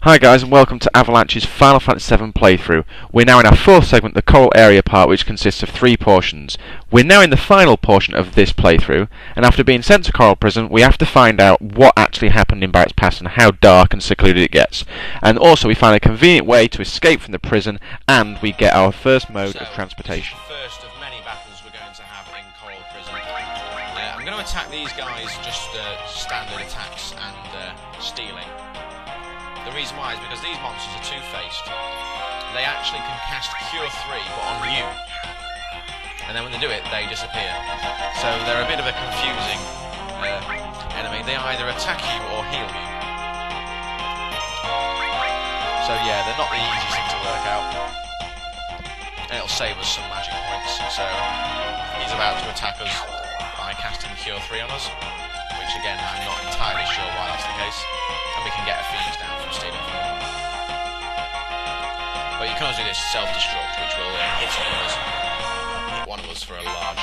Hi guys and welcome to Avalanche's Final Fantasy VII playthrough. We're now in our fourth segment, the Coral Area part, which consists of 3 portions. We're now in the final portion of this playthrough, and after being sent to Coral Prison, we have to find out what actually happened in Barret's past and how dark and secluded it gets. And also we find a convenient way to escape from the prison, and we get our first mode of transportation. First of many battles we're going to have in Coral Prison. I'm going to attack these guys, just standard attacks and stealing. The reason why is because these monsters are two-faced. They actually can cast Cure 3, but on you. And then when they do it, they disappear. So they're a bit of a confusing enemy. They either attack you or heal you. So yeah, they're not the easiest thing to work out. And it'll save us some magic points. So he's about to attack us by casting Cure 3 on us. Which again, I'm not entirely sure why that's the case. And we can get a Phoenix down from stealing from him. But you can also do this self-destruct, which will hit one of us for a large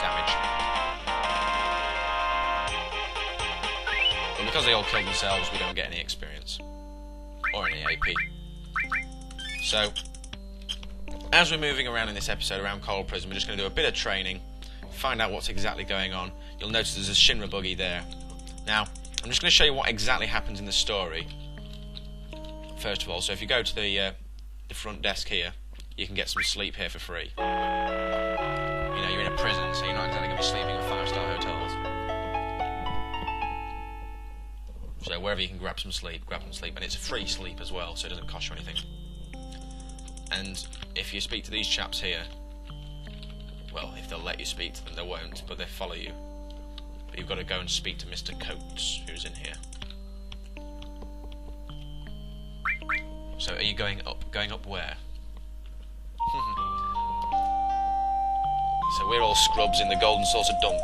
damage. But because they all killed themselves, we don't get any experience. Or any AP. So, as we're moving around in this episode around Coral Prison, we're just going to do a bit of training, find out what's exactly going on. You'll notice there's a Shinra buggy there. Now, I'm just going to show you what exactly happens in the story. First of all, so if you go to the front desk here, you can get some sleep here for free. You know, you're in a prison, so you're not exactly going to be sleeping in 5-star hotels. So wherever you can grab some sleep, and it's a free sleep as well, so it doesn't cost you anything. And if you speak to these chaps here, well, if they'll let you speak to them, they won't, but they follow you. But you've got to go and speak to Mr. Coates, who's in here. So are you going up? Going up where? So we're all scrubs in the Golden Saucer dump.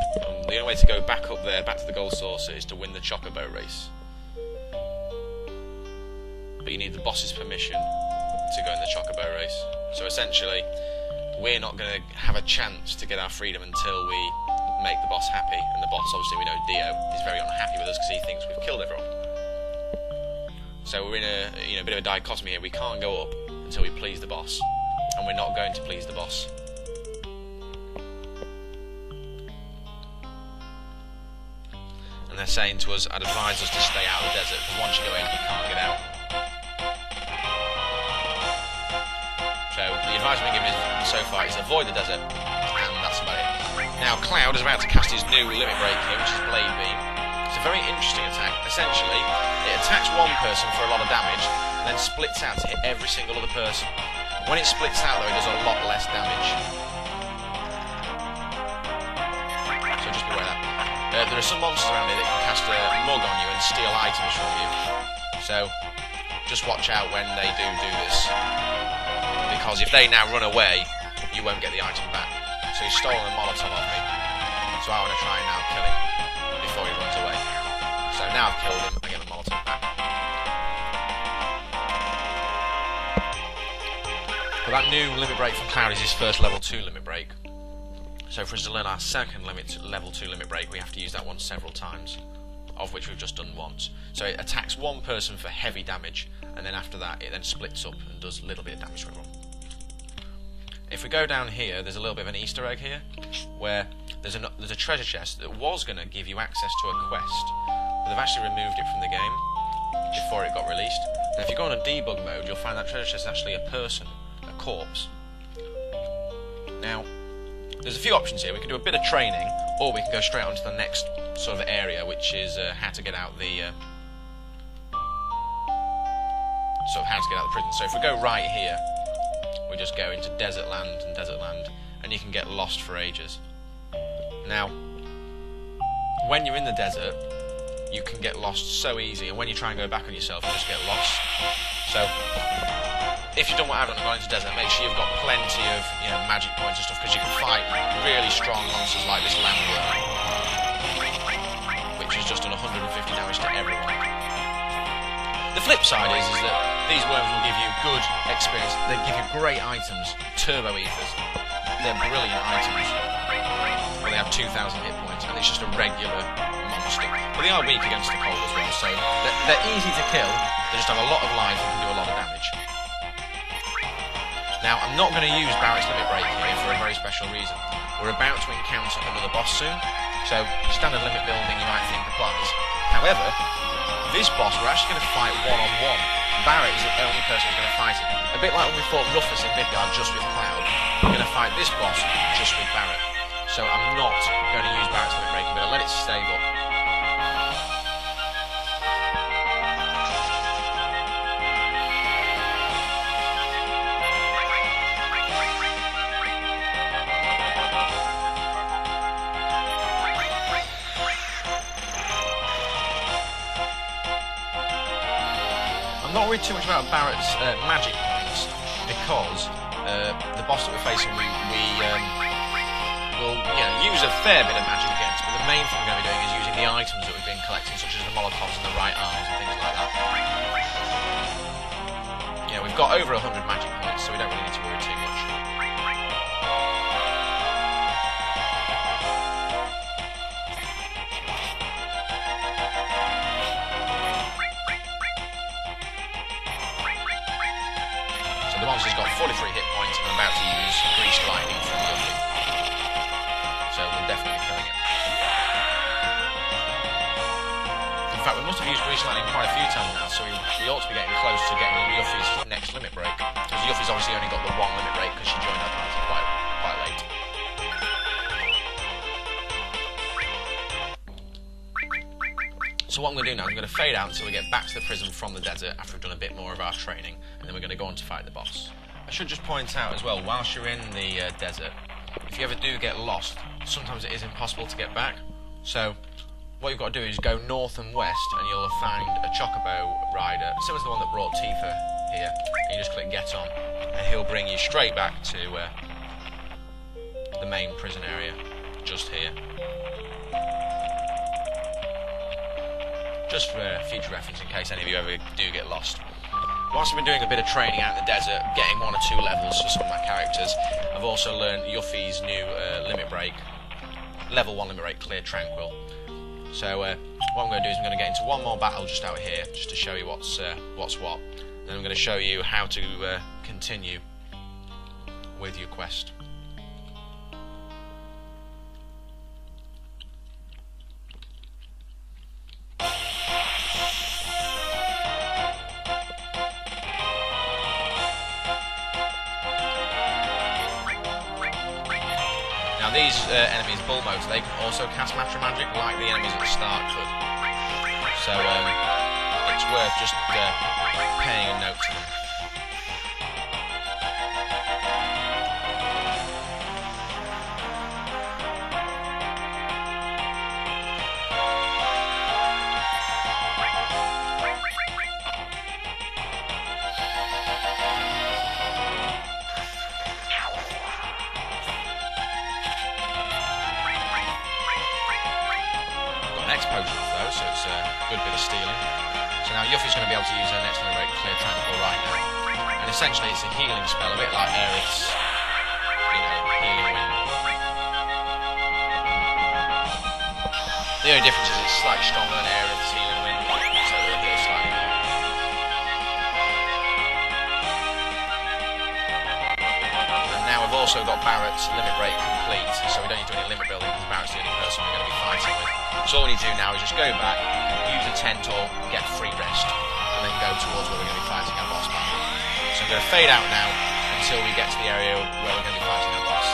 The only way to go back up there, back to the Gold Saucer, is to win the Chocobo race. But you need the boss's permission to go in the Chocobo race. So essentially, we're not going to have a chance to get our freedom until we make the boss happy. And the boss, obviously we know Dio, is very unhappy with us because he thinks we've killed everyone. So we're in a bit of a dichotomy here. We can't go up until we please the boss, and we're not going to please the boss. And they're saying to us, I'd advise us to stay out of the desert, because once you go in, you can't get out. So the advice we've been given so far is avoid the desert, and that's about it. Now Cloud is about to cast his new limit break here, which is Blade Beam. It's a very interesting attack. Essentially, it attacks one person for a lot of damage, and then splits out to hit every single other person. When it splits out, though, it does a lot less damage. So just be aware of that. There are some monsters around here that can cast a mug on you and steal items from you. So just watch out when they do this. Because if they now run away, you won't get the item back. So he's stolen a Molotov off me. So I want to try and now kill him before he runs away. So now I've killed him, I get a Molotov back. But that new limit break from Cloud is his first level 2 limit break. So for us to learn our second level 2 limit break, we have to use that one several times, of which we've just done once. So it attacks one person for heavy damage, and then after that it then splits up and does a little bit of damage to everyone. If we go down here, there's a little bit of an Easter egg here, where there's a treasure chest that was going to give you access to a quest, but they've actually removed it from the game before it got released. Now if you go on a debug mode, you'll find that treasure chest is actually a person, a corpse. Now, there's a few options here. We can do a bit of training, or we can go straight on to the next sort of area, which is how to get out the prison. So if we go right here, we just go into Desert Land, and you can get lost for ages. Now, when you're in the desert, you can get lost so easy, and when you try and go back on yourself, you just get lost. So, if you've done what I've done and gone into the desert, make sure you've got plenty of magic points and stuff, because you can fight really strong monsters like this land worm, which has just done 150 damage to everyone. The flip side is that these worms will give you good experience. They give you great items, turbo ethers. They're brilliant items. They have 2,000 hit points, and it's just a regular monster. but they are weak against the cold as well, so they're easy to kill, they just have a lot of life and can do a lot of damage. Now, I'm not going to use Barret's Limit Break here for a very special reason. We're about to encounter another boss soon, so standard limit building you might think applies. However, this boss we're actually going to fight one-on-one. Barret is the only person who's going to fight it. A bit like when we fought Rufus in Midgard just with Cloud, we're going to fight this boss just with Barret. So I'm not going to use Barret's Limit Break, I'm going to let it stave up. I'm not worried too much about Barret's magic points, because the boss that we're facing will use a fair bit of magic against, but the main thing we're going to be doing is using the items that we've been collecting, such as the molotovs and the right arms and things like that. Yeah, we've got over 100 magic points, so we don't really need to worry too much. The monster's got 43 hit points and I'm about to use Greased Lightning from Luffy. So we're definitely killing it. In fact, we must have used Greased Lightning quite a few times now, so we ought to be getting close to getting Luffy's next limit break. Because Luffy's obviously only got the one limit break because she joined our party quite late. So what I'm going to do now, I'm going to fade out until we get back to the prison from the desert after we've done a bit more of our training, and then we're going to go on to fight the boss. I should just point out as well, whilst you're in the desert, if you ever do get lost, sometimes it is impossible to get back. So what you've got to do is go north and west, and you'll find a Chocobo rider, similar to the one that brought Tifa here, and you just click get on, and he'll bring you straight back to the main prison area, just here. Just for future reference in case any of you ever do get lost. Whilst I've been doing a bit of training out in the desert, getting 1 or 2 levels for some of my characters, I've also learned Yuffie's new limit break, level 1 limit break, Clear Tranquil. So what I'm going to do is I'm going to get into one more battle just out here, just to show you what's what. Then I'm going to show you how to continue with your quest. Now these enemies, bull modes, they can also cast Matter Magic like the enemies at the start could. So it's worth just paying a note to them. Next potion off though, so it's a good bit of stealing. So now Yuffie's going to be able to use her next limit break, Clear Tranquil, right now. And essentially it's a healing spell, a bit like Aerith's, healing wind. The only difference is it's slightly stronger than Aerith's healing wind, so it'll heal slightly more. And now we've also got Barret's limit break complete, so we don't need to do any limit building because Barret's the only person we're going to be fighting with. So all we need to do now is just go back, use a tent or get free rest, and then go towards where we're going to be fighting our boss battle. So I'm going to fade out now until we get to the area where we're going to be fighting our boss.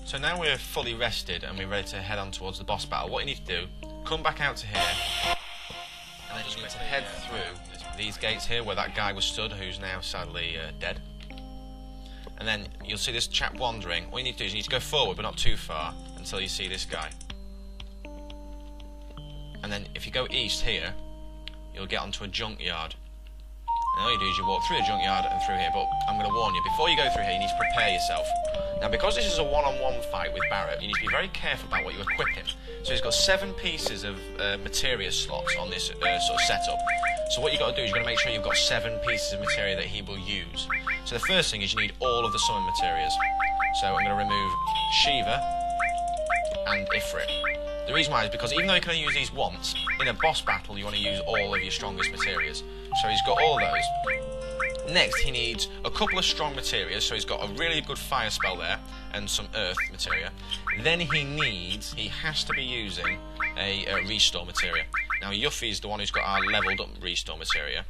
So now we're fully rested and we're ready to head on towards the boss battle. What you need to do, come back out to here, and then you need to head through these gates here where that guy was stood, who's now sadly dead. And then you'll see this chap wandering. All you need to do is you need to go forward, but not too far, until you see this guy. And then if you go east here, you'll get onto a junkyard. And all you do is you walk through the junkyard and through here, but I'm going to warn you, before you go through here, you need to prepare yourself. Now, because this is a one-on-one fight with Barret, you need to be very careful about what you equip him. So he's got 7 pieces of materia slots on this sort of setup. So what you've got to do is you've got to make sure you've got 7 pieces of materia that he will use. So the first thing is you need all of the summon materias. So I'm going to remove Shiva and Ifrit. The reason why is because even though you can only use these once, in a boss battle you want to use all of your strongest materias. So he's got all those. Next, he needs a couple of strong materias, so he's got a really good fire spell there, and some earth materia. Then he has to be using a restore materia. Now Yuffie's the one who's got our leveled up restore materia,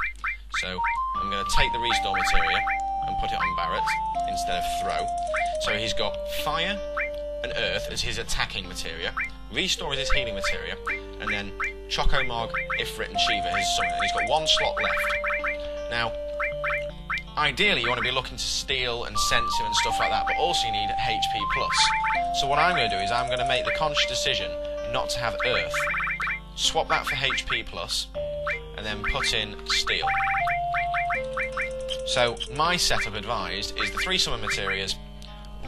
so I'm going to take the restore materia and put it on Barret instead of throw. So he's got fire and earth as his attacking materia, restore is his healing materia, and then Chocobo, Ifrit and Shiva his summon, and he's got one slot left. Now, ideally you want to be looking to steal and sensitive and stuff like that, but also you need HP+. So what I'm going to do is I'm going to make the conscious decision not to have earth, swap that for HP+, and then put in steel. So my setup advised is the 3 summon materias,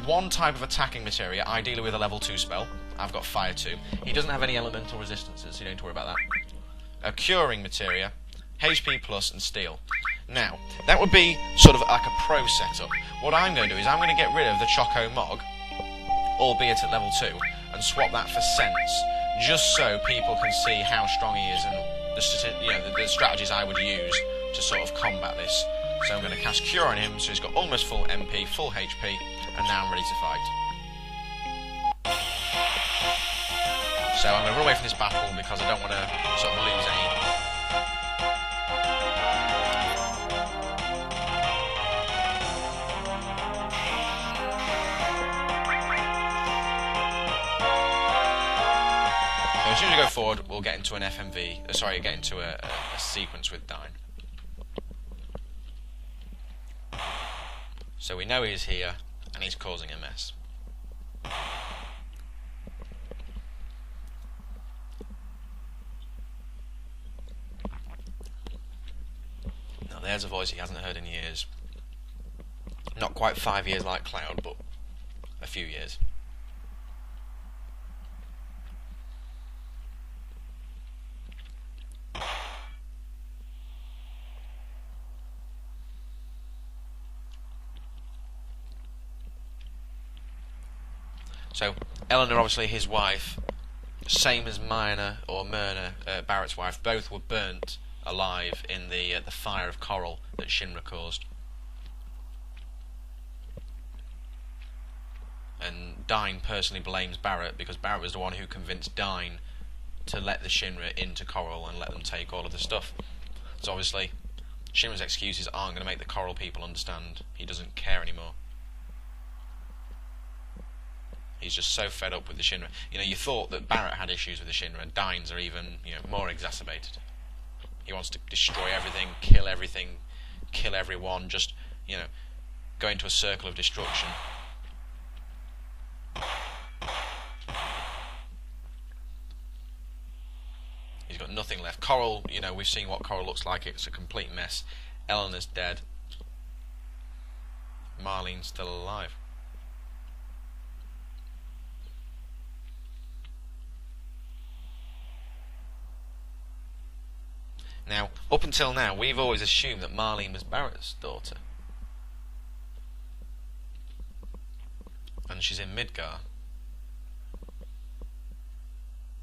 1 type of attacking materia, ideally with a level 2 spell. I've got fire 2. He doesn't have any elemental resistances, so you don't need to worry about that. A curing materia, HP+, and steel. Now, that would be sort of like a pro setup. What I'm going to do is I'm going to get rid of the Chocobo, albeit at level 2, and swap that for sense, just so people can see how strong he is and the strategies I would use to sort of combat this. So I'm going to cast Cure on him, so he's got almost full MP, full HP, and now I'm ready to fight. So I'm going to run away from this battle because I don't want to sort of lose any. So as soon as we go forward, we'll get into an get into a sequence with Dyne. So we know he's here, and he's causing a mess. Now there's a voice he hasn't heard in years. Not quite 5 years like Cloud, but a few years. So, Eleanor, obviously his wife, same as Myrna, Barret's wife, both were burnt alive in the fire of Corel that Shinra caused. And Dyne personally blames Barret because Barret was the one who convinced Dyne to let the Shinra into Corel and let them take all of the stuff. So obviously, Shinra's excuses aren't going to make the Corel people understand he doesn't care anymore. He's just so fed up with the Shinra. You know, you thought that Barret had issues with the Shinra, and Dyne's are even, more exacerbated. He wants to destroy everything, kill everyone, just, go into a circle of destruction. He's got nothing left. Corel, we've seen what Corel looks like. It's a complete mess. Eleanor's dead. Marlene's still alive. Now, up until now, we've always assumed that Marlene was Barret's daughter. And she's in Midgar.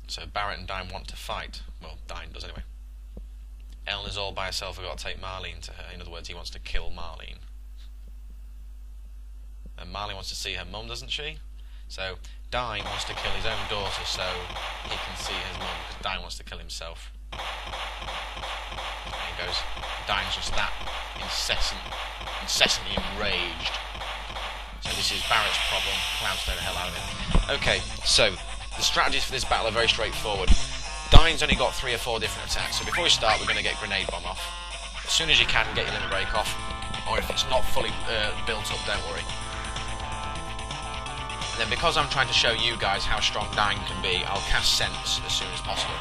So Barret and Dyne want to fight. Well, Dyne does anyway. Eleanor's all by herself, have got to take Marlene to her. In other words, he wants to kill Marlene. And Marlene wants to see her mum, doesn't she? So Dyne wants to kill his own daughter so he can see his mum, because Dyne wants to kill himself. There he goes. Dyne's just that incessantly enraged. So this is Barret's problem. Cloud stay the hell out of it. Okay, so the strategies for this battle are very straightforward. Dyne's only got 3 or 4 different attacks, so before we start we're going to get Grenade Bomb off. As soon as you can, get your Limit Break off, or if it's not fully built up, don't worry. And then because I'm trying to show you guys how strong Dyne can be, I'll cast Sense as soon as possible.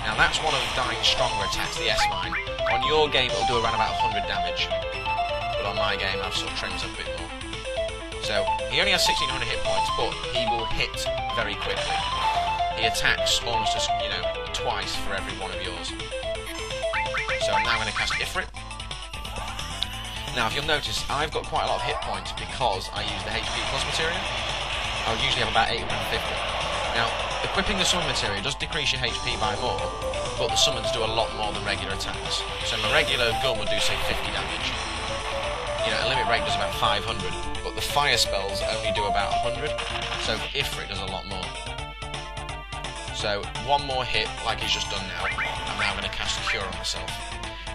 Now that's one of Dyne's stronger attacks, the S-Mine. On your game it'll do around about 100 damage, but on my game I've sort of trimmed it up a bit more. So he only has 1600 hit points, but he will hit very quickly. He attacks almost as, twice for every one of yours. So I'm now going to cast Ifrit. Now if you'll notice, I've got quite a lot of hit points because I use the HP plus material. I would usually have about 850. Now, equipping the summon material does decrease your HP by more, but the summons do a lot more than regular attacks. So my regular gun would do, say, 50 damage. You know, a limit break does about 500, but the fire spells only do about 100, so Ifrit does a lot more. So one more hit, like he's just done now, I'm now going to cast Cure on myself.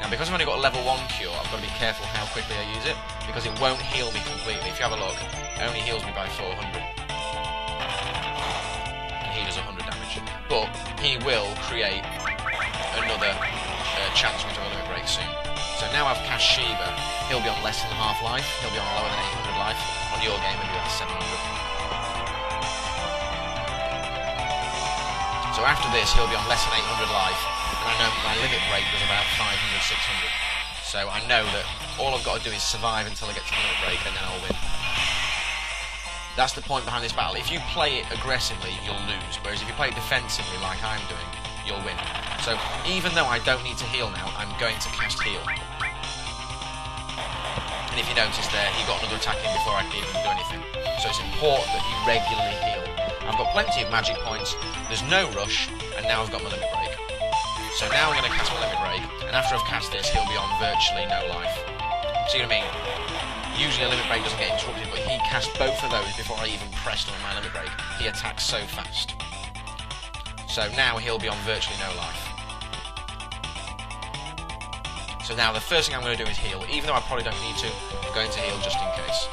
Now, because I've only got a level 1 Cure, I've got to be careful how quickly I use it, because it won't heal me completely. If you have a look, it only heals me by 400. And he does 100 damage. But he will create another chance for me to have a limit break soon. So now I've cast Shiva, he'll be on less than half life, he'll be on lower than 800 life. On your game, maybe that's 700. So after this, he'll be on less than 800 life, and I know my limit break was about 500, 600. So I know that all I've got to do is survive until I get to the limit break, and then I'll win. That's the point behind this battle. If you play it aggressively, you'll lose, whereas if you play it defensively, like I'm doing, you'll win. So even though I don't need to heal now, I'm going to cast heal. And if you notice there, he got another attack in before I could even do anything. So it's important that you regularly heal. I've got plenty of magic points, there's no rush, and now I've got my limit break. So now I'm going to cast my limit break, and after I've cast this, he'll be on virtually no life. See what I mean? Usually a limit break doesn't get interrupted, but he cast both of those before I even pressed on my limit break. He attacks so fast. So now he'll be on virtually no life. So now the first thing I'm going to do is heal. Even though I probably don't need to, I'm going to heal just in case.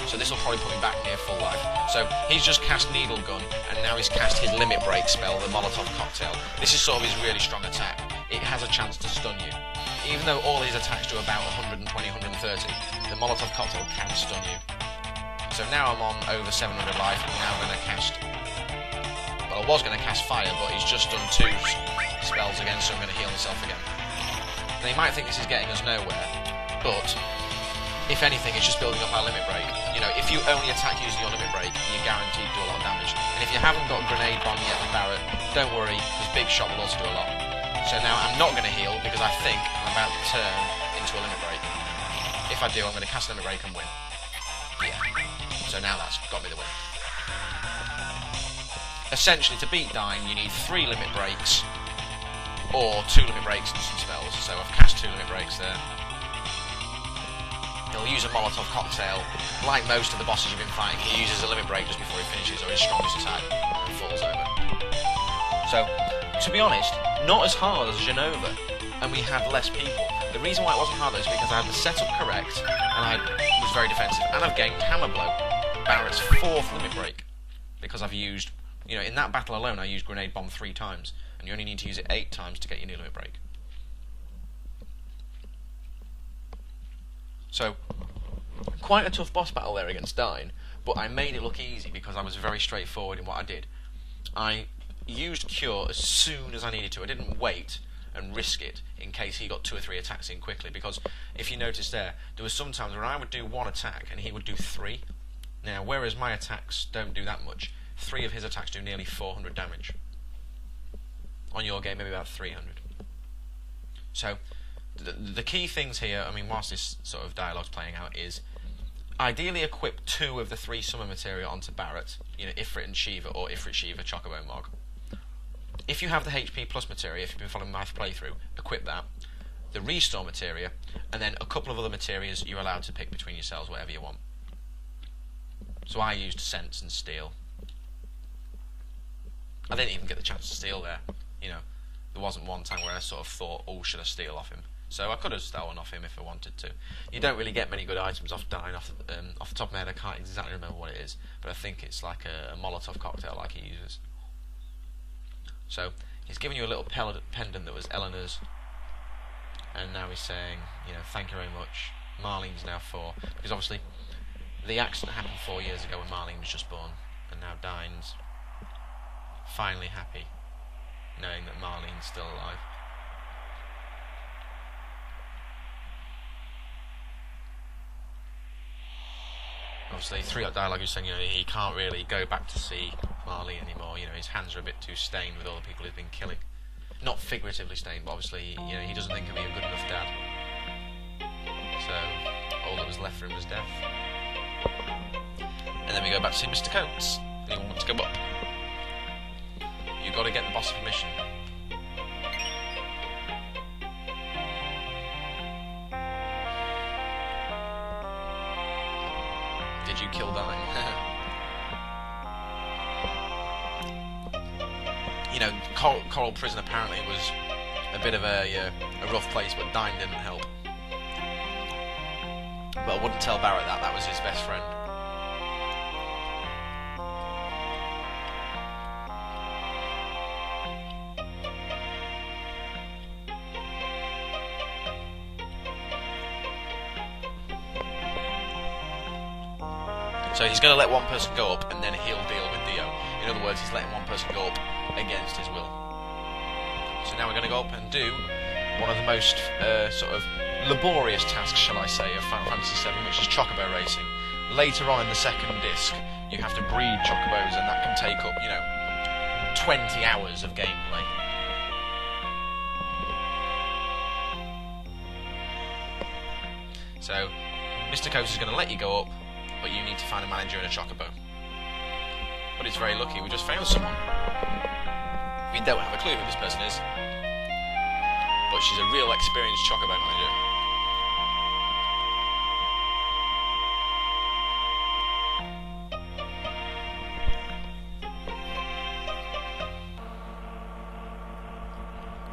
So this will probably put me back near full life. So he's just cast Needle Gun, and now he's cast his limit break spell, the Molotov Cocktail. This is sort of his really strong attack. It has a chance to stun you. Even though all his attacks do about 120, 130, the Molotov Cocktail can stun you. So now I'm on over 700 life, and now I'm going to cast... Well, I was going to cast Fire, but he's just done 2 spells again, so I'm going to heal myself again. Now, you might think this is getting us nowhere, but if anything, it's just building up our limit break. You know, if you only attack using your limit break, you're guaranteed to do a lot of damage. And if you haven't got Grenade Bomb yet with Barret, don't worry, because Big Shot will also do a lot. So now I'm not going to heal, because I think I'm about to turn into a limit break. If I do, I'm going to cast a limit break and win. Yeah. So now that's got me the win. Essentially, to beat Dyne, you need 3 limit breaks, or 2 limit breaks and some spells. So I've cast 2 limit breaks there. He'll use a Molotov Cocktail. Like most of the bosses you've been fighting, he uses a limit break just before he finishes, or his strongest attack, and falls over. So, to be honest, not as hard as Genova, and we had less people. The reason why it wasn't hard though is because I had the setup correct, and I was very defensive, and I've gained Hammer Blow, Barret's 4th limit break, because I've used, you know, in that battle alone I used Grenade Bomb 3 times, and you only need to use it 8 times to get your new limit break. So, quite a tough boss battle there against Dyne, but I made it look easy because I was very straightforward in what I did. I used Cure as soon as I needed to. I didn't wait and risk it in case he got 2 or 3 attacks in quickly, because if you notice there was some times where I would do 1 attack and he would do 3. Now, whereas my attacks don't do that much, 3 of his attacks do nearly 400 damage. On your game, maybe about 300. So, the key things here, I mean, whilst this sort of dialogue's playing out, is ideally equip 2 of the 3 summon materia onto Barret, you know, Ifrit and Shiva, or Ifrit, Shiva, Chocobo, Mog. If you have the HP plus materia, if you've been following my playthrough, equip that. The restore materia, and then a couple of other materias you're allowed to pick between yourselves, whatever you want. So I used Sense and Steel. I didn't even get the chance to steal there, you know. There wasn't one time where I sort of thought, oh, should I steal off him? So I could have stolen off him if I wanted to. You don't really get many good items off Dyne. Off the top of my head, I can't exactly remember what it is, but I think it's like a Molotov Cocktail like he uses. So he's given you a little pendant that was Eleanor's, and now he's saying, you know, thank you very much. Marlene's now 4, because obviously the accident happened 4 years ago when Marlene was just born, and now Dyne's finally happy knowing that Marlene's still alive. Obviously, throughout dialogue, he's saying, you know, he can't really go back to see Marlene anymore. You know, his hands are a bit too stained with all the people he's been killing. Not figuratively stained, but obviously, you know, he doesn't think of me a good enough dad. So all that was left for him was death. And then we go back to see Mr. Coates. Anyone want to go up? You've got to get the boss's permission. Did you kill Dyne? You know, Corel Prison apparently was a bit of a rough place, but Dyne didn't help. But I wouldn't tell Barret that. That was his best friend. So he's going to let one person go up, and then he'll deal with Dio. In other words, he's letting one person go up against his will. So now we're going to go up and do one of the most sort of laborious tasks, shall I say, of Final Fantasy VII, which is Chocobo racing. Later on in the second disc, you have to breed Chocobos, and that can take up, you know, 20 hours of gameplay. So, Mr. Coates is going to let you go up, but you need to find a manager and a Chocobo. But it's very lucky, we just found someone. We don't have a clue who this person is, but she's a real experienced Chocobo manager.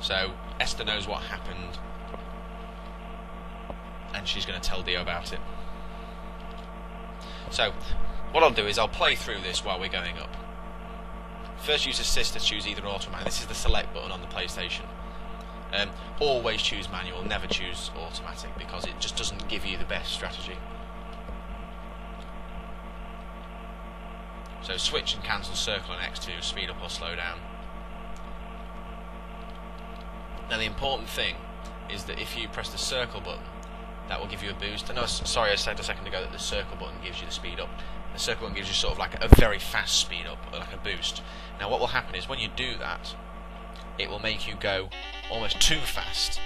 So, Esther knows what happened, and she's going to tell Dio about it. So, what I'll do is I'll play through this while we're going up. First use assist to choose either auto or manual. This is the select button on the PlayStation. Always choose manual, never choose automatic, because it just doesn't give you the best strategy. So switch and cancel circle on X to speed up or slow down. Now the important thing is that if you press the circle button, that will give you a boost. No, sorry, I said a second ago that the circle button gives you the speed up. The circle button gives you sort of like a very fast speed up, like a boost. Now what will happen is when you do that, it will make you go almost too fast,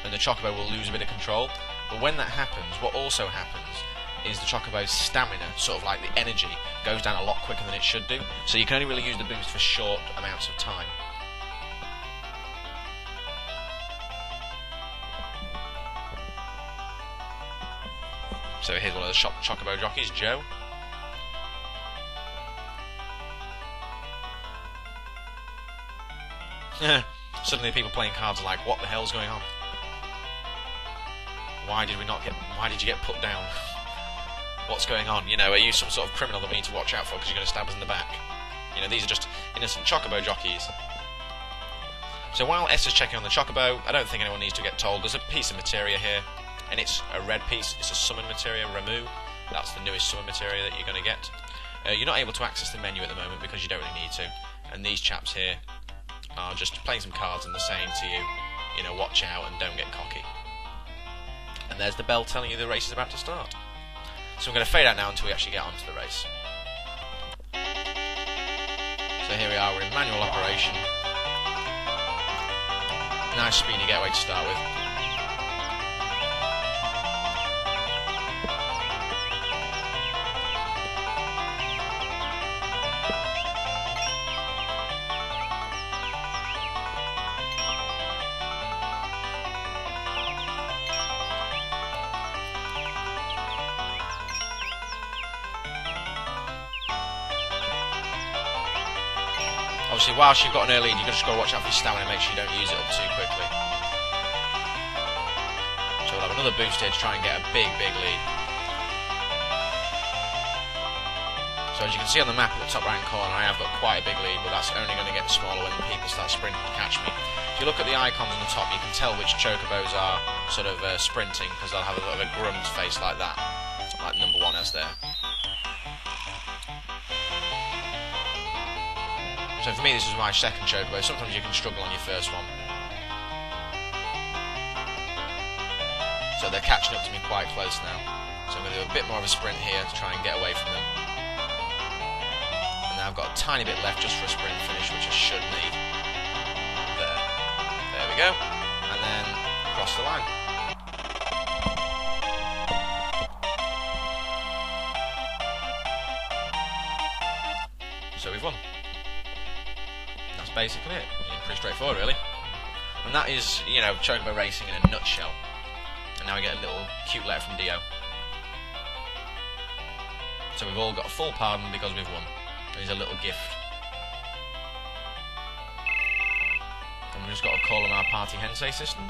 and the Chocobo will lose a bit of control. But when that happens, what also happens is the Chocobo's stamina, sort of like the energy, goes down a lot quicker than it should do. So you can only really use the boost for short amounts of time. So here's one of the Chocobo jockeys, Joe. Suddenly people playing cards are like, what the hell's going on? Why did you get put down? What's going on? You know, are you some sort of criminal that we need to watch out for because you're going to stab us in the back? You know, these are just innocent Chocobo jockeys. So while Esther's checking on the Chocobo, I don't think anyone needs to get told there's a piece of materia here. And it's a red piece, it's a summon materia, Ramu. That's the newest summon materia that you're going to get. You're not able to access the menu at the moment because you don't really need to. And these chaps here are just playing some cards and they're saying to you, you know, watch out and don't get cocky. And there's the bell telling you the race is about to start. So I'm going to fade out now until we actually get onto the race. So here we are, we're in manual operation. Nice speedy getaway to start with. Obviously, whilst you've got an early lead, you've just got to watch out for your stamina and make sure you don't use it up too quickly. So we'll have another boost here to try and get a big, big lead. So as you can see on the map at the top right corner, I have got quite a big lead, but that's only going to get smaller when people start sprinting to catch me. If you look at the icons on the top, you can tell which Chocobos are sort of sprinting, because they'll have a bit of a grunt face like that, like number 1 has there. So for me, this is my second Chocobo. Sometimes you can struggle on your first one. So they're catching up to me quite close now. So I'm going to do a bit more of a sprint here to try and get away from them. And now I've got a tiny bit left just for a sprint finish, which I should need. There we go. And then cross the line. basically it. Pretty straightforward, really. And that is, you know, Chocobo Racing in a nutshell. And now we get a little cute letter from Dio. So we've all got a full pardon because we've won. Here's a little gift. And we've just got to call on our party Hensei system.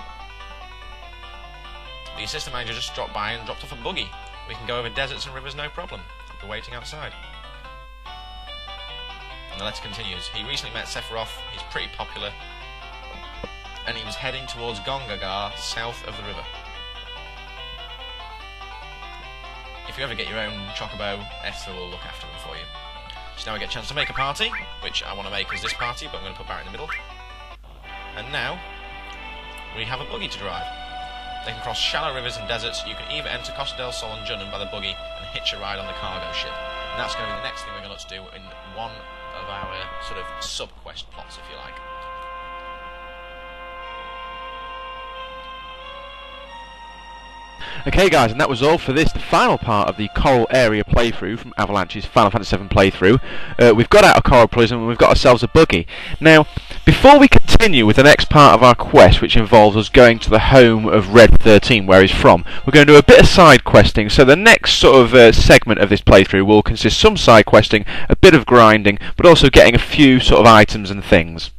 The assistant manager just dropped by and dropped off a buggy. We can go over deserts and rivers no problem. After waiting outside. And the letter continues. He recently met Sephiroth. He's pretty popular. And he was heading towards Gongagar, south of the river. If you ever get your own Chocobo, Esther will look after them for you. So now we get a chance to make a party, which I want to make as this party, but I'm going to put Barret in the middle. And now, we have a buggy to drive. They can cross shallow rivers and deserts. You can either enter Costa del Sol and Junon by the buggy and hitch a ride on the cargo ship. And that's going to be the next thing we're going to do in one of our sort of sub-quest plots, if you like. Okay guys, and that was all for this, the final part of the Coral area playthrough from Avalanche's Final Fantasy VII playthrough. We've got out of Coral Prison and we've got ourselves a buggy. Now, before we continue with the next part of our quest, which involves us going to the home of Red 13, where he's from, we're going to do a bit of side questing. So the next sort of segment of this playthrough will consist of some side questing, a bit of grinding, but also getting a few sort of items and things.